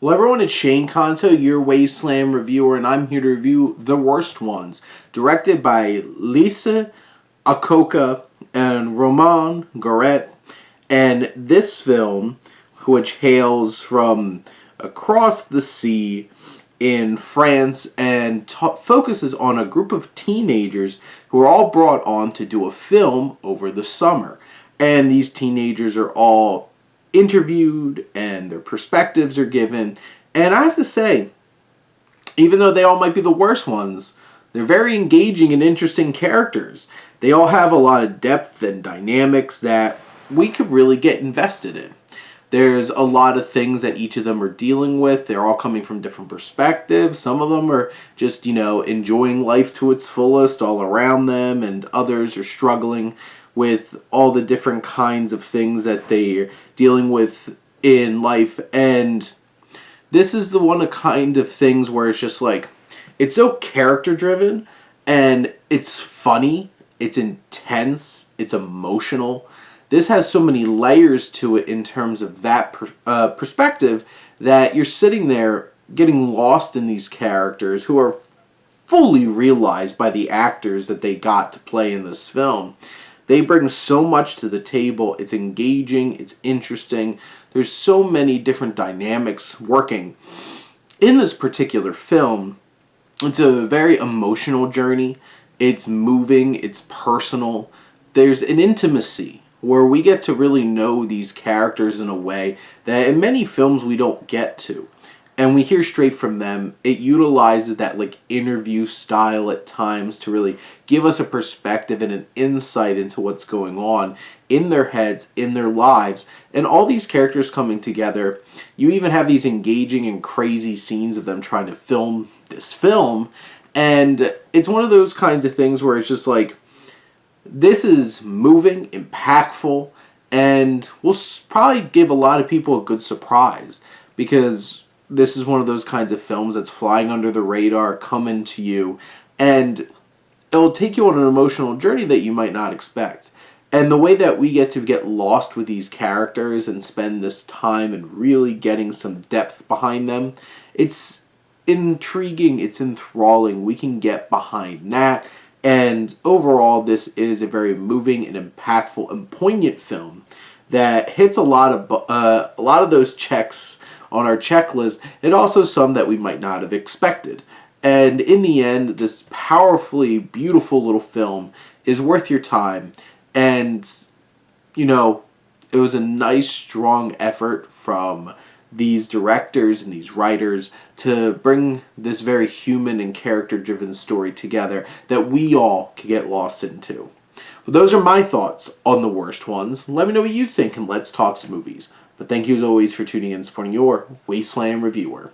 Well, everyone, it's Shane Kanto, your Wasteland reviewer, and I'm here to review The Worst Ones, directed by Lisa Akoka and Roman Goret. And this film, which hails from across the sea in France and focuses on a group of teenagers who are all brought on to do a film over the summer. And these teenagers are all interviewed and their perspectives are given. And I have to say, even though they all might be the worst ones, they're very engaging and interesting characters. They all have a lot of depth and dynamics that we could really get invested in. There's a lot of things that each of them are dealing with. They're all coming from different perspectives. Some of them are just, enjoying life to its fullest all around them, and others are struggling with all the different kinds of things that they're dealing with in life. And this is the one of kind of things where it's just like, it's so character driven, and it's funny, it's intense, it's emotional. This has so many layers to it in terms of that perspective that you're sitting there getting lost in these characters who are fully realized by the actors that they got to play in this film. They bring so much to the table. It's engaging, it's interesting. There's so many different dynamics working. In this particular film, it's a very emotional journey. It's moving, it's personal. There's an intimacy where we get to really know these characters in a way that in many films we don't get to. And we hear straight from them. It utilizes that interview style at times to really give us a perspective and an insight into what's going on in their heads, in their lives, and all these characters coming together. You even have these engaging and crazy scenes of them trying to film this film, and it's one of those kinds of things where it's just like, this is moving, impactful, and will probably give a lot of people a good surprise, because this is one of those kinds of films that's flying under the radar, coming to you, and it'll take you on an emotional journey that you might not expect. And the way that we get to get lost with these characters and spend this time and really getting some depth behind them, it's intriguing, it's enthralling. We can get behind that. And overall, this is a very moving and impactful and poignant film that hits a lot of those checks on our checklist, and also some that we might not have expected. And in the end, this powerfully beautiful little film is worth your time. And, it was a nice, strong effort from these directors and these writers to bring this very human and character-driven story together that we all could get lost into. Well, those are my thoughts on The Worst Ones. Let me know what you think, and let's talk some movies. But thank you as always for tuning in and supporting your Wasteland reviewer.